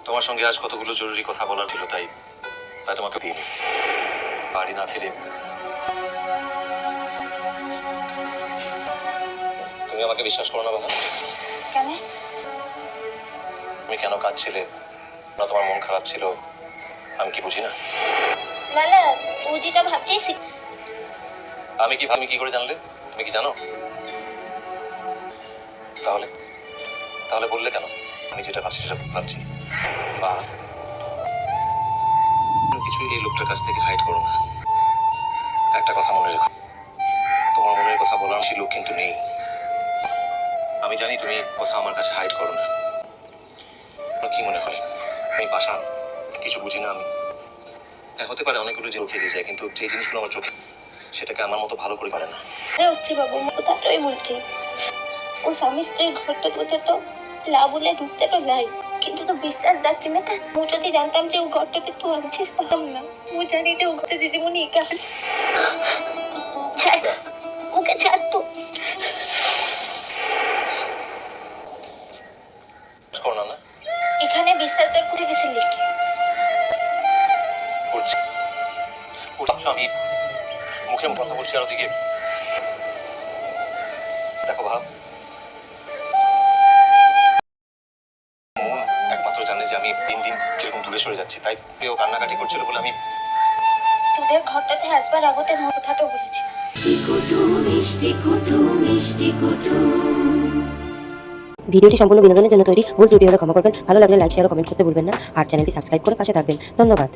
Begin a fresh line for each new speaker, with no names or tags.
তোমার সঙ্গে আজ কতগুলো জরুরি কথা বলার ছিল, তাই তাই তোমাকে দিইনি। বাড়ি না ফিরে তুমি আমাকে বিশ্বাস করো না বাবা?
কেন?
তুমি কেন কাঁদছিলে, না তোমার মন খারাপ ছিল, আমি কি বুঝি না?
না না, তুই যেটা ভাবছিস
আমি কি করে জানলে? তুমি কি জানো? তাহলে তাহলে বললে কেন? আমি যেটা ভাবছি সেটা ভাবছি। বা কিছু এই লোকটার কাছ থেকে হাইড করো না। একটা কথা মনে রেখো, তোমার মনের কথা বলার সেই লোক কিন্তু নেই। আমি জানি তুমি কথা আমার কাছে হাইড করো না। কি মনে হয় আমি পাষাণ, কিছু বুঝি না? আমি হতে পারে অনেকগুলো যে খেয়ে যায়, কিন্তু যে জিনিসগুলো আমার চোখে সেটাকে আমার মতো ভালো করে পারে না।
হচ্ছে বাবু, কথাটাই বলছি। ও স্বামী স্ত্রীর ঘরটা কোথায় তো লাভ বলে ঢুকতে তো নাই, কিন্তু তো বিশ্বাস যাচ্ছে না। ও যদি জানতাম যে ও ঘরটাতে তুই আনছিস তাহলে না। ও জানি যে ও ঘরে দিদিমণি একা। ছাড় ওকে, ছাড় তো।
করো না।
এখানে বিশ্বাসের কোথায় গেছে লিখে
আমি মুখে কথা বলছি, আর ওদিকে দেখো ভাব, মন একমাত্র জানে যে আমি দিন দিন কিরকম দূরে সরে যাচ্ছি, তাই ও কান্নাকাটি করছিল বলে আমি
তোদের ঘরটাতে আসবার আগতে মোর কথাটা বলেছি।
ভিডিওটি সম্পূর্ণ বিনোদনের জন্য তৈরি, ভুল ত্রুটি হলে ক্ষমা করবেন। ভালো লাগলে লাইক, শেয়ার ও কমেন্ট করতে ভুলবেন না। আর চ্যানেলটি সাবস্ক্রাইব করে পাশে থাকবেন। ধন্যবাদ।